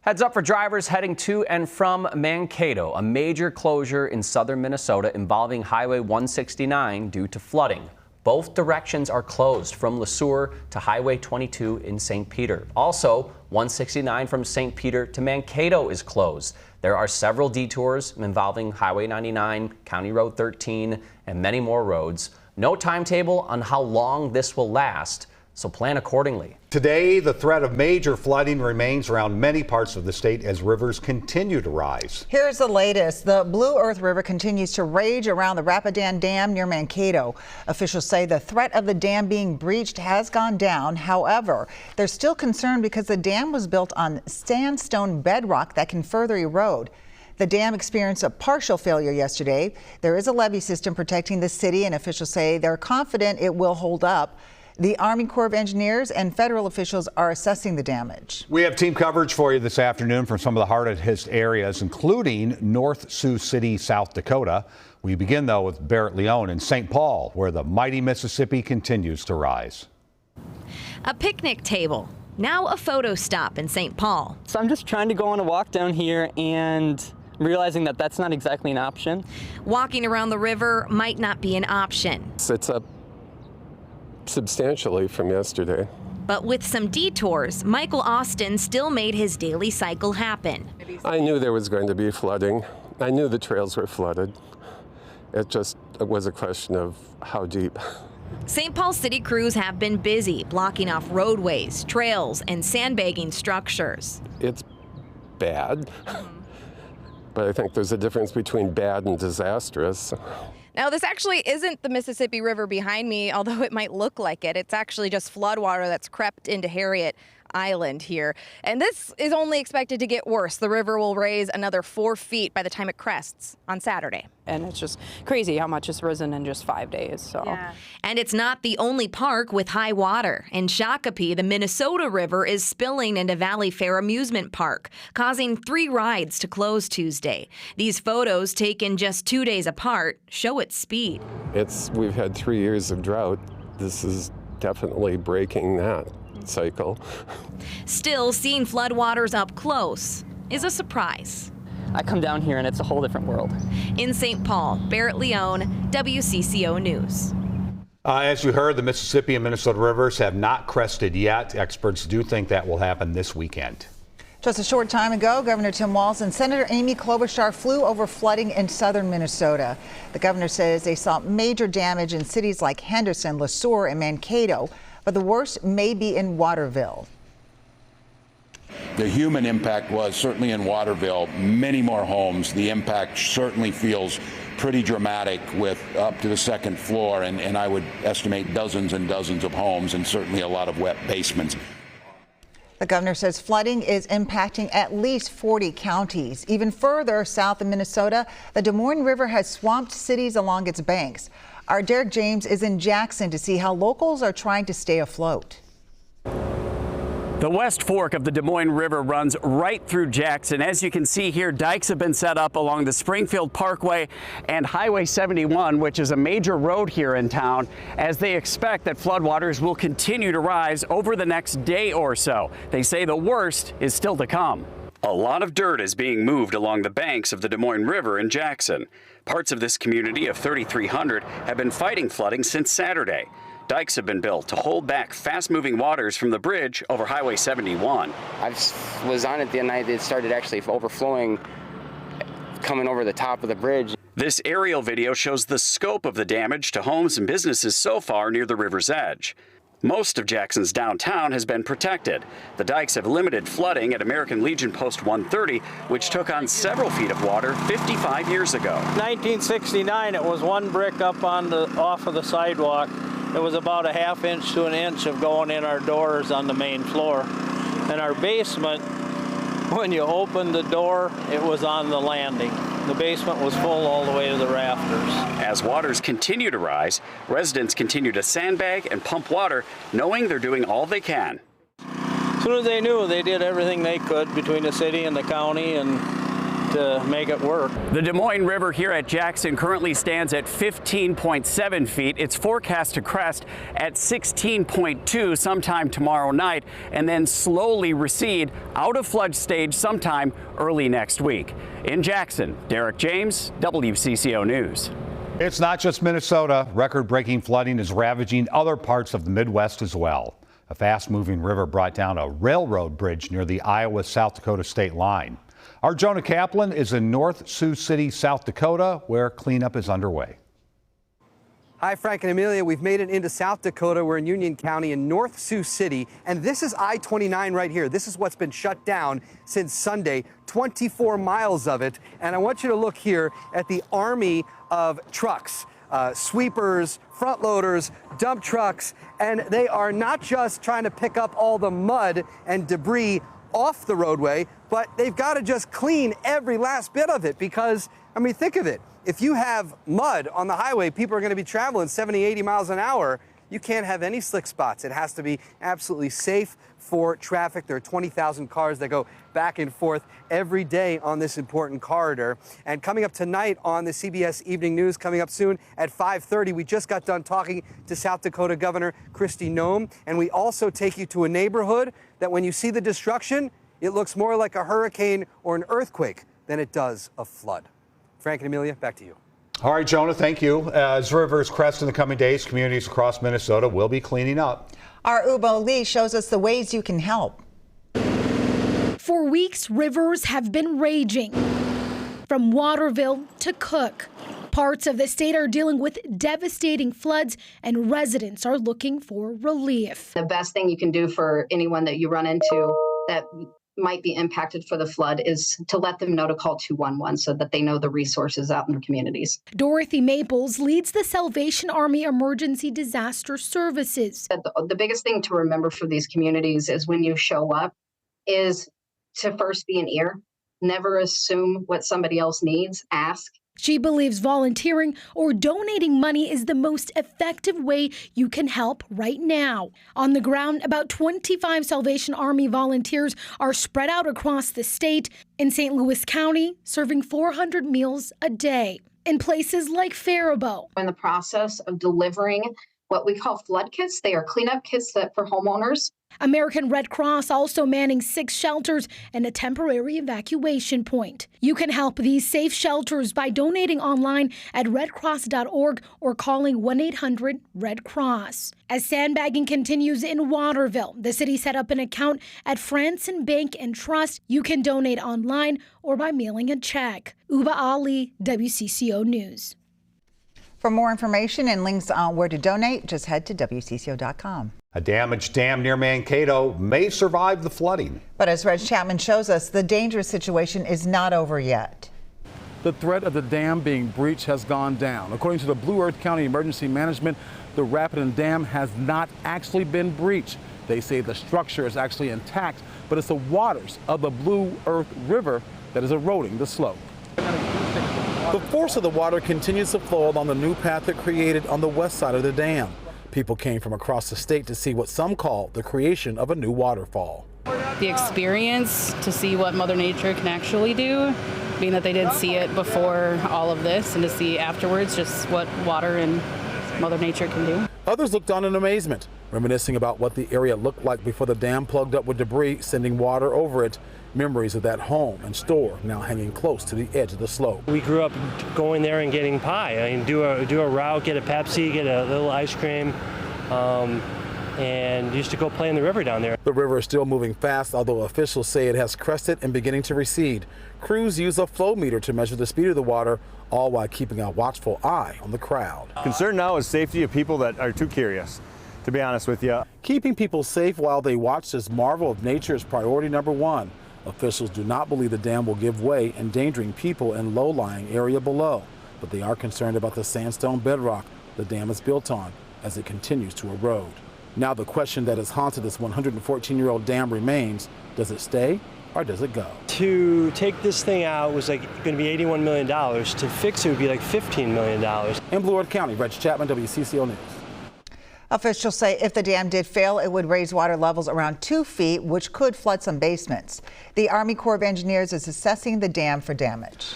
Heads up for drivers heading to and from Mankato, a major closure in southern Minnesota involving Highway 169 due to flooding. Both directions are closed from Le Sueur to Highway 22 in St. Peter. Also, 169 from St. Peter to Mankato is closed. There are several detours involving Highway 99, County Road 13, and many more roads. No timetable on how long this will last, so plan accordingly. Today, the threat of major flooding remains around many parts of the state as rivers continue to rise. Here's the latest. The Blue Earth River continues to rage around the Rapidan Dam near Mankato. Officials say the threat of the dam being breached has gone down. However, they're still concerned because the dam was built on sandstone bedrock that can further erode. The dam experienced a partial failure yesterday. There is a levee system protecting the city, and officials say they're confident it will hold up. The Army Corps of Engineers and federal officials are assessing the damage. We have team coverage for you this afternoon from some of the hardest hit areas, including North Sioux City, South Dakota. We begin, though, with Barrett Leone in St. Paul, where the mighty Mississippi continues to rise. A picnic table, now a photo stop in St. Paul. So I'm just trying to go on a walk down here and realizing that that's not exactly an option. Walking around the river might not be an option. It's up substantially from yesterday. But with some detours, Michael Austin still made his daily cycle happen. I knew there was going to be flooding. I knew the trails were flooded. It was a question of how deep. St. Paul city crews have been busy blocking off roadways, trails, and sandbagging structures. It's bad, but I think there's a difference between bad and disastrous. Now, this actually isn't the Mississippi River behind me, although it might look like it. It's actually just floodwater that's crept into Harriet Island here. And this is only expected to get worse. The river will raise another 4 feet by the time it crests on Saturday. And it's just crazy how much it's risen in just 5 days. So. Yeah. And it's not the only park with high water. In Shakopee, the Minnesota River is spilling into Valley Fair Amusement Park, causing 3 rides to close Tuesday. These photos, taken just 2 days apart, show its speed. We've had 3 years of drought. This is definitely breaking that cycle. Still, seeing floodwaters up close is a surprise. I come down here and it's a whole different world. In St. Paul, Barrett Leone, WCCO News. As you heard, the Mississippi and Minnesota rivers have not crested yet. Experts do think that will happen this weekend. Just a short time ago, Governor Tim Walz and Senator Amy Klobuchar flew over flooding in southern Minnesota. The governor says they saw major damage in cities like Henderson, Le Sueur, and Mankato, but the worst may be in Waterville. The human impact was certainly in Waterville, many more homes. The impact certainly feels pretty dramatic with up to the second floor, and I would estimate dozens and dozens of homes and certainly a lot of wet basements. The governor says flooding is impacting at least 40 counties. Even further south in Minnesota, the Des Moines River has swamped cities along its banks. Our Derek James is in Jackson to see how locals are trying to stay afloat. The West Fork of the Des Moines River runs right through Jackson. As you can see here, dikes have been set up along the Springfield Parkway and Highway 71, which is a major road here in town, as they expect that floodwaters will continue to rise over the next day or so. They say the worst is still to come. A lot of dirt is being moved along the banks of the Des Moines River in Jackson. Parts of this community of 3,300 have been fighting flooding since Saturday. Dikes have been built to hold back fast-moving waters from the bridge over Highway 71. I was on it the night it started actually overflowing, coming over the top of the bridge. This aerial video shows the scope of the damage to homes and businesses so far near the river's edge. Most of Jackson's downtown has been protected. The dikes have limited flooding at American Legion Post 130, which took on several feet of water 55 years ago. 1969, it was 1 brick up off of the sidewalk. It was about a ½ inch to an inch of going in our doors on the main floor. And our basement, when you opened the door, it was on the landing. The basement was full all the way to the rafters. As waters continue to rise, residents continue to sandbag and pump water, knowing they're doing all they can. As soon as they knew, they did everything they could between the city and the county, and to make it work. The Des Moines River here at Jackson currently stands at 15.7 feet. It's forecast to crest at 16.2 sometime tomorrow night and then slowly recede out of flood stage sometime early next week. In Jackson, Derek James, WCCO News. It's not just Minnesota. Record-breaking flooding is ravaging other parts of the Midwest as well. A fast-moving river brought down a railroad bridge near the Iowa-South Dakota state line. Our Jonah Kaplan is in North Sioux City, South Dakota, where cleanup is underway. Hi, Frank and Amelia. We've made it into South Dakota. We're in Union County in North Sioux City, and this is I-29 right here. This is what's been shut down since Sunday, 24 miles of it. And I want you to look here at the army of trucks, sweepers, front loaders, dump trucks, and they are not just trying to pick up all the mud and debris off the roadway, but they've got to just clean every last bit of it because, I mean, think of it. If you have mud on the highway, people are going to be traveling 70, 80 miles an hour. You can't have any slick spots. It has to be absolutely safe for traffic. There are 20,000 cars that go back and forth every day on this important corridor. And coming up tonight on the CBS Evening News, coming up soon at 5:30, we just got done talking to South Dakota Governor Kristi Noem. And we also take you to a neighborhood that when you see the destruction, it looks more like a hurricane or an earthquake than it does a flood. Frank and Amelia, back to you. All right, Jonah, thank you. As rivers crest in the coming days, communities across Minnesota will be cleaning up. Our Ubo Lee shows us the ways you can help. For weeks, rivers have been raging. From Waterville to Cook, parts of the state are dealing with devastating floods, and residents are looking for relief. The best thing you can do for anyone that you run into that might be impacted for the flood is to let them know to call 211 so that they know the resources out in their communities. Dorothy Maples leads the Salvation Army Emergency Disaster Services. The biggest thing to remember for these communities is when you show up is to first be an ear. Never assume what somebody else needs. Ask. She believes volunteering or donating money is the most effective way you can help right now. On the ground, about 25 Salvation Army volunteers are spread out across the state. In St. Louis County, serving 400 meals a day. In places like Faribault. In the process of delivering what we call flood kits. They are cleanup kits for homeowners. American Red Cross also manning 6 shelters and a temporary evacuation point. You can help these safe shelters by donating online at redcross.org or calling 1-800-RED-CROSS. As sandbagging continues in Waterville, the city set up an account at Franson Bank and Trust. You can donate online or by mailing a check. Uba Ali, WCCO News. For more information and links on where to donate, just head to WCCO.com. A damaged dam near Mankato may survive the flooding. But as Reg Chapman shows us, the dangerous situation is not over yet. The threat of the dam being breached has gone down. According to the Blue Earth County Emergency Management, the Rapidan Dam has not actually been breached. They say the structure is actually intact, but it's the waters of the Blue Earth River that is eroding the slope. The force of the water continues to flow along the new path it created on the west side of the dam. People came from across the state to see what some call the creation of a new waterfall. The experience to see what Mother Nature can actually do, being that they did see it before all of this, and to see afterwards just what water and Mother Nature can do. Others looked on in amazement, reminiscing about what the area looked like before the dam plugged up with debris, sending water over it. Memories of that home and store now hanging close to the edge of the slope. We grew up going there and getting pie. I mean, do a route, get a Pepsi, get a little ice cream, and used to go play in the river down there. The river is still moving fast, although officials say it has crested and beginning to recede. Crews use a flow meter to measure the speed of the water, all while keeping a watchful eye on the crowd. Concern now is safety of people that are too curious, to be honest with you. Keeping people safe while they watch this marvel of nature is priority number one. Officials do not believe the dam will give way, endangering people in low-lying area below. But they are concerned about the sandstone bedrock the dam is built on as it continues to erode. Now the question that has haunted this 114-year-old dam remains, does it stay or does it go? To take this thing out was like going to be $81 million. To fix it would be like $15 million. In Blue Earth County, Reg Chapman, WCCO News. Officials say if the dam did fail, it would raise water levels around 2 feet, which could flood some basements. The Army Corps of Engineers is assessing the dam for damage.